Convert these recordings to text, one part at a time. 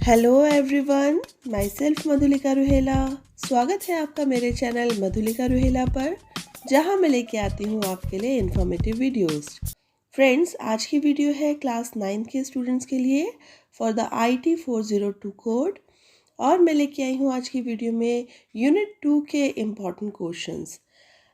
Hello everyone, my self Madhulika Ruhela. स्वागत है आपका मेरे चैनल मधुलिका रुहेला पर, जहां मैं लेके आती हूं आपके लिए इन्फॉर्मेटिव वीडियोस। फ्रेंड्स, आज की वीडियो है क्लास 9 के स्टूडेंट्स के लिए फॉर द IT 402 कोड। और मैं लेके आई हूं आज की वीडियो में यूनिट 2 के इम्पॉर्टेंट क्वेश्चंस।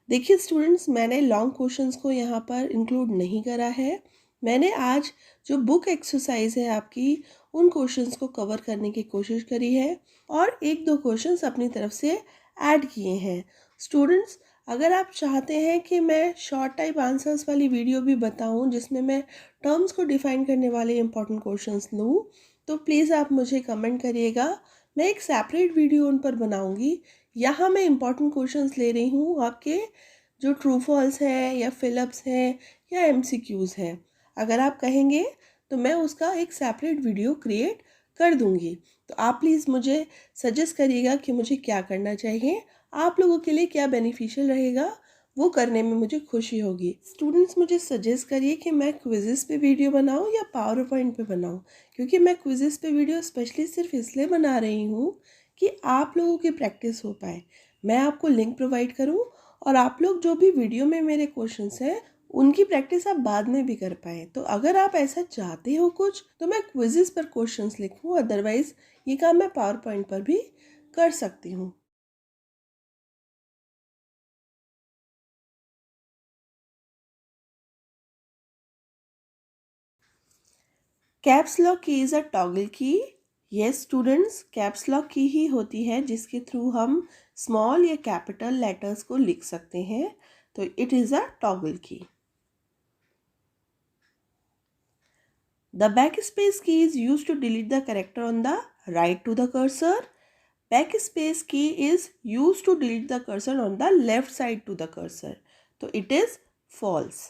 देखिए स्टूडेंट्स, मैंने लॉन्ग क्वेश्चंस को यहाँ पर इंक्लूड नहीं करा है। मैंने आज जो बुक एक्सरसाइज है आपकी, उन क्वेश्चंस को कवर करने की कोशिश करी है और एक दो क्वेश्चंस अपनी तरफ से ऐड किए हैं। स्टूडेंट्स, अगर आप चाहते हैं कि मैं शॉर्ट टाइप आंसर्स वाली वीडियो भी बताऊं जिसमें मैं टर्म्स को डिफाइन करने वाले इंपॉर्टेंट क्वेश्चंस लूं, तो प्लीज़ आप मुझे कमेंट करिएगा। मैं एक सेपरेट वीडियो उन पर बनाऊंगी। यहाँ मैं इंपॉर्टेंट क्वेश्चंस ले रही हूँ आपके, जो ट्रू फॉल्स है या फिलअप्स हैं या MCQs हैं। अगर आप कहेंगे तो मैं उसका एक सेपरेट वीडियो क्रिएट कर दूंगी। तो आप प्लीज़ मुझे सजेस्ट करिएगा कि मुझे क्या करना चाहिए, आप लोगों के लिए क्या बेनिफिशियल रहेगा, वो करने में मुझे खुशी होगी। स्टूडेंट्स, मुझे सजेस्ट करिए कि मैं क्विज़ेस पे वीडियो बनाऊं या पावर पॉइंट पे बनाऊं, क्योंकि मैं क्विज़ेस पे वीडियो स्पेशली सिर्फ इसलिए बना रही हूँ कि आप लोगों की प्रैक्टिस हो पाए। मैं आपको लिंक प्रोवाइड करूँ और आप लोग जो भी वीडियो में मेरे क्वेश्चंस हैं उनकी प्रैक्टिस आप बाद में भी कर पाए। तो अगर आप ऐसा चाहते हो कुछ, तो मैं क्विज़ेस पर क्वेश्चंस लिखूँ, अदरवाइज ये काम मैं पावर पॉइंट पर भी कर सकती हूँ। कैप्स लॉक की इज़ अ टॉगल की। यस स्टूडेंट्स, कैप्स लॉक की ही होती है जिसके थ्रू हम स्मॉल या कैपिटल लेटर्स को लिख सकते हैं। तो इट इज़ अ टॉगल की। The backspace key is used to delete the character on the right to the cursor. Backspace key is used to delete the cursor on the left side to the cursor. So it is false.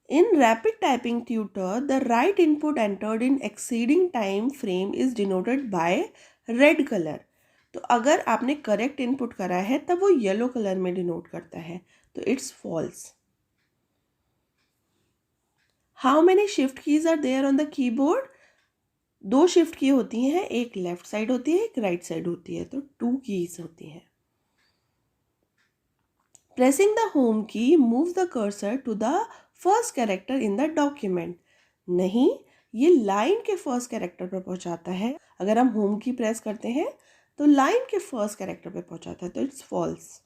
In rapid typing tutor, the right input entered in exceeding time frame is denoted by red color. तो अगर आपने correct input करा है तब वो yellow colour में denote करता है, तो it's false. How many shift keys are there on the keyboard? 2 shift key होती हैं, एक लेफ्ट साइड होती है, एक राइट साइड होती है, तो 2 कीज होती हैं। Pressing the home key move the cursor to the first character in the document. नहीं, ये लाइन के फर्स्ट कैरेक्टर पर पहुंचाता है। अगर हम होम की प्रेस करते हैं तो लाइन के फर्स्ट कैरेक्टर पर पहुंचाता है, तो it's false.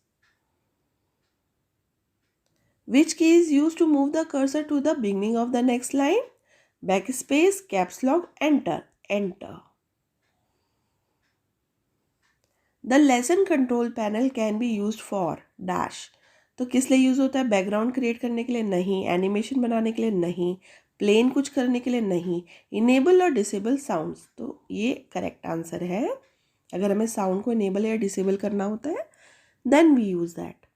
Which key is use to move the cursor to the beginning of the next line? Backspace, caps lock, enter, enter. The lesson control panel can be use for dash. तो किस लिए use होता है? Background create करने के लिए नहीं, animation बनाने के लिए नहीं, प्लेन कुछ करने के लिए नहीं, इनेबल और डिसेबल साउंड्स। तो ये करेक्ट आंसर है। अगर हमें साउंड को इनेबल या डिसेबल करना होता है then we use that.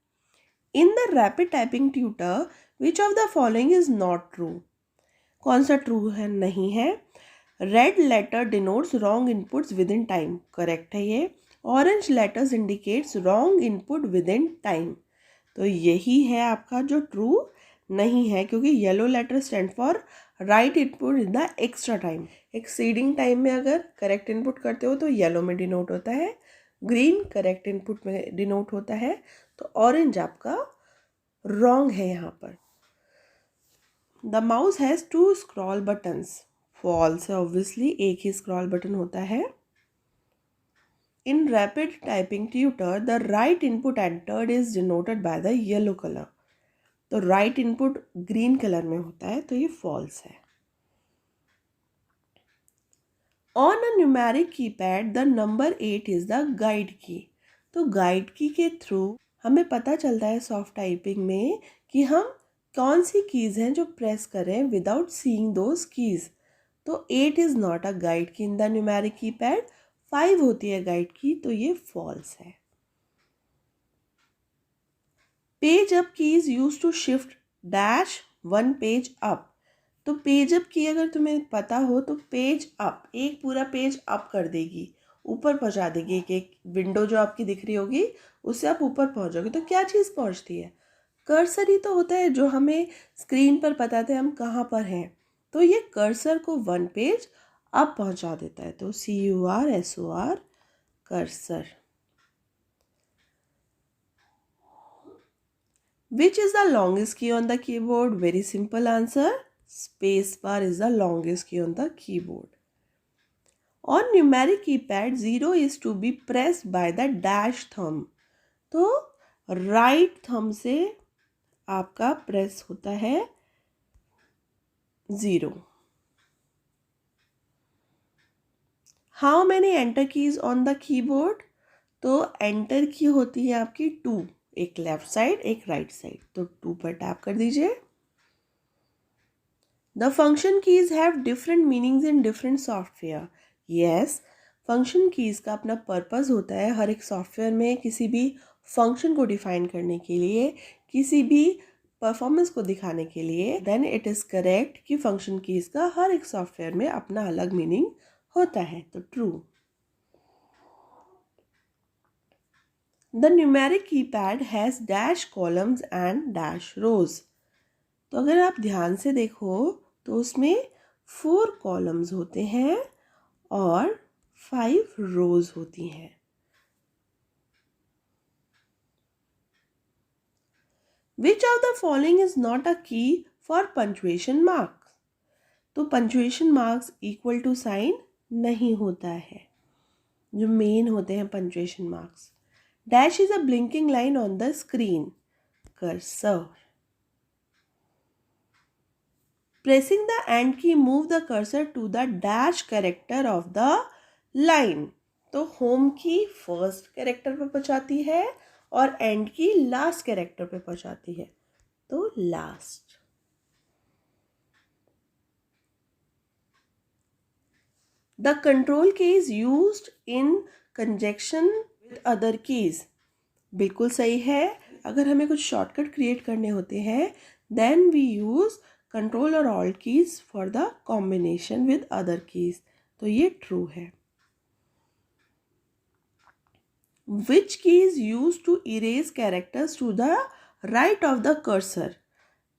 In the rapid typing tutor which of the following is not true? कौन सा ट्रू है? नहीं है। Red letter denotes wrong inputs within time, correct है ये। Orange letters indicates wrong input within time, तो यही है आपका जो ट्रू नहीं है, क्योंकि yellow letter stand for right input in the extra time. Exceeding time में अगर करेक्ट इनपुट करते हो तो येलो में डिनोट होता है, ग्रीन करेक्ट इनपुट में डिनोट होता है, तो ऑरेंज आपका रॉन्ग है यहाँ पर। The mouse has 2 scroll buttons, false है ऑब्वियसली, एक ही स्क्रॉल बटन होता है। In rapid typing tutor, the right input entered is denoted by the yellow color. तो right input green color में होता है, तो ये false है। On a numeric keypad, the number 8 is the guide key. तो guide key के through हमें पता चलता है सॉफ्ट टाइपिंग में कि हम कौन सी कीज़ हैं जो प्रेस करें विदाउट सीइंग दोज कीज़। तो 8 इज़ नॉट अ गाइड की इन द न्यूमेरिक कीपैड, 5 होती है गाइड की, तो ये फॉल्स है। Page up key is use to shift dash 1 page up. तो पेज अप की अगर तुम्हें पता हो तो पेज अप, एक पूरा पेज अप कर देगी, ऊपर पहुंचा देगी। एक विंडो जो आपकी दिख रही होगी उससे आप ऊपर पहुंचोगे तो क्या चीज़ पहुंचती है? कर्सर ही तो होता है जो हमें स्क्रीन पर बताते हैं हम कहाँ पर हैं। तो ये कर्सर को 1 पेज अप पहुंचा देता है। तो CURSOR, cursor. Which is the longest key on the keyboard? Very simple answer. Space bar is the longest key on the keyboard. On numeric keypad, 0 is to be pressed by the dash thumb. तो right thumb से आपका press होता है 0. How many enter keys on the keyboard? तो enter की होती है आपकी 2, एक लेफ्ट साइड एक राइट साइड, तो 2 पर टैप कर दीजिए। The function keys have different meanings in different software. Yes, function keys का अपना पर्पस होता है हर एक सॉफ्टवेयर में किसी भी फंक्शन को डिफाइन करने के लिए, किसी भी परफॉर्मेंस को दिखाने के लिए। देन इट इज़ करेक्ट कि फंक्शन कीज का हर एक सॉफ्टवेयर में अपना अलग मीनिंग होता है, तो true. The numeric keypad has dash columns and dash rows. तो अगर आप ध्यान से देखो तो उसमें 4 कॉलम्स होते हैं और 5 रोज होती हैं। Which of the following is not a key for punctuation marks? तो punctuation marks equal to sign नहीं होता है, जो मेन होते हैं punctuation marks. Dash is a blinking line on the screen. Cursor. Pressing the AND key move the cursor to the dash character of the line. तो home की first character पे पहुंचाती है और एंड की लास्ट कैरेक्टर पे पहुंचाती है, तो लास्ट। द कंट्रोल की is used in conjunction with other keys. बिल्कुल सही है। अगर हमें कुछ शॉर्टकट क्रिएट करने होते हैं देन वी यूज कंट्रोल और alt keys for the combination with other keys, तो ये ट्रू है। Which key is used to erase characters to the right of the cursor?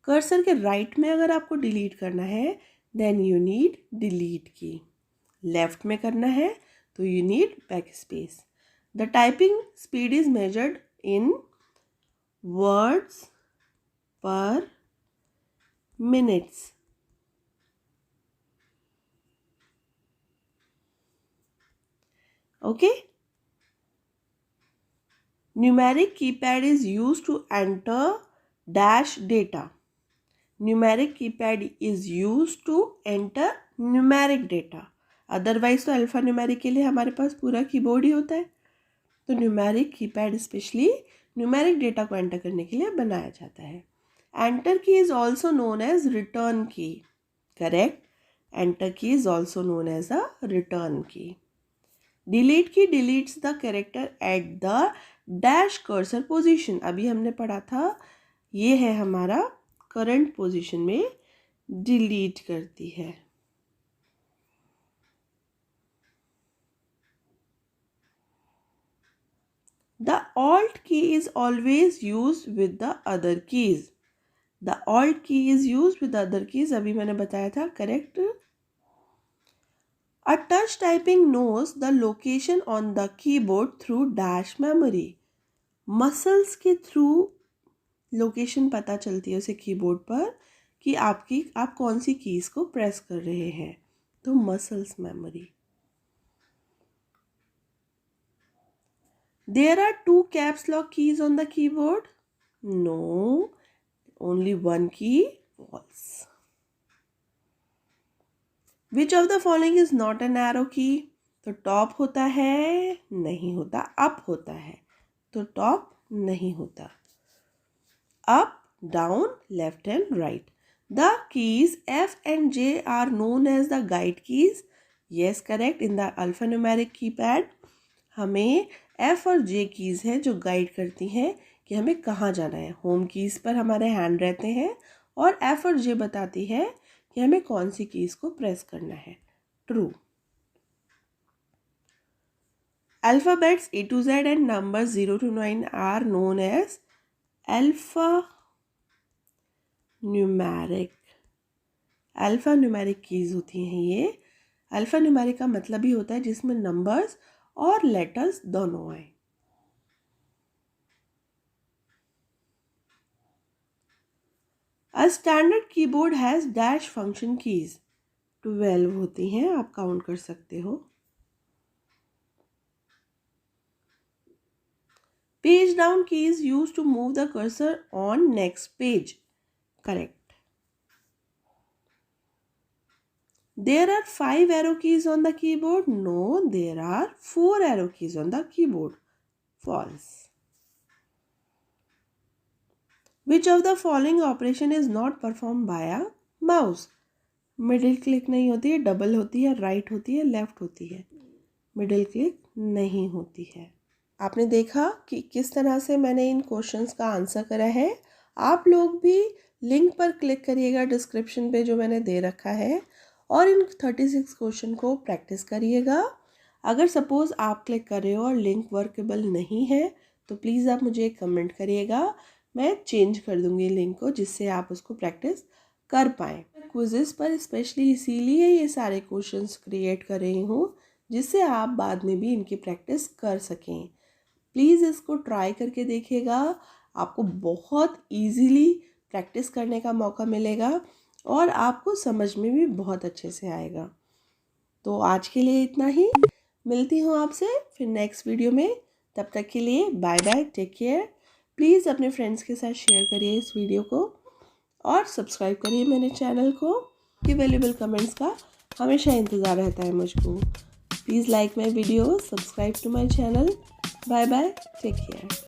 Cursor के राइट में अगर आपको डिलीट करना है then you need delete key. Left में करना है तो you need back space. The typing speed is measured in words per minutes. Okay. Numeric keypad is used to enter dash data. Numeric keypad is used to enter numeric data. Otherwise तो alpha numeric के लिए हमारे पास पूरा keyboard ही होता है, तो numeric keypad specially numeric data को enter करने के लिए बनाया जाता है। Enter key is also known as return key. Correct, enter key is also known as a return key. Delete key deletes the character at the dash cursor position. अभी हमने पढ़ा था ये है हमारा करंट पोजीशन में डिलीट करती है। The alt key is always use with the other keys. The alt key is use with other keys, अभी मैंने बताया था। Correct. A touch typing knows the location on the keyboard through dash memory. Muscles के through location पता चलती है उसे keyboard पर कि आप कौन सी कीज को प्रेस कर रहे हैं, तो muscles memory. There are 2 caps lock keys on the keyboard. No, only one key, false. Which of the following is not an arrow key? तो टॉप होता है, नहीं होता। अप होता है, तो टॉप नहीं होता। Up, down, left and right. The keys F and J are known as the guide keys. Yes, correct. In the alphanumeric keypad हमें F और J कीज हैं जो गाइड करती हैं कि हमें कहाँ जाना है। होम कीज पर हमारे हैंड रहते हैं और F और J बताती है कि हमें कौन सी कीज को प्रेस करना है। True. Alphabets A to Z and numbers 0 to 9 are known as alphanumeric. Alpha numeric keys होती हैं ये। अल्फ़ा न्यूमेरिक का मतलब ही होता है जिसमें नंबर्स और लेटर्स दोनों आए। A standard keyboard has dash function keys. 12 होती हैं, आप काउंट कर सकते हो। पेज डाउन की is used to move the cursor on next page. Correct. There are 5 arrow keys on the keyboard. No, there are 4 arrow keys on the keyboard. False. Which of the following operation is not performed by a mouse? Middle click नहीं होती है, double होती है, right होती है, left होती है। Middle click नहीं होती है। आपने देखा कि किस तरह से मैंने इन क्वेश्चंस का आंसर करा है। आप लोग भी लिंक पर क्लिक करिएगा डिस्क्रिप्शन पे जो मैंने दे रखा है और इन 36 क्वेश्चन को प्रैक्टिस करिएगा। अगर सपोज़ आप क्लिक कर रहे हो और लिंक वर्केबल नहीं है तो प्लीज़ आप मुझे कमेंट करिएगा, मैं चेंज कर दूँगी लिंक को जिससे आप उसको प्रैक्टिस कर पाएँ। क्विज़ेस पर स्पेशली इसीलिए ये सारे क्वेश्चंस क्रिएट कर रही हूँ जिससे आप बाद में भी इनकी प्रैक्टिस कर सकें। प्लीज़ इसको ट्राई करके देखिएगा, आपको बहुत इजीली प्रैक्टिस करने का मौका मिलेगा और आपको समझ में भी बहुत अच्छे से आएगा। तो आज के लिए इतना ही, मिलती हूँ आपसे फिर नेक्स्ट वीडियो में। तब तक के लिए bye bye, take care. Please अपने फ्रेंड्स के साथ शेयर करिए इस वीडियो को और सब्सक्राइब करिए मेरे चैनल को। कि वैल्यूएबल कमेंट्स का हमेशा इंतज़ार रहता है मुझको। Please like my video, subscribe to my channel. Bye bye. Take care.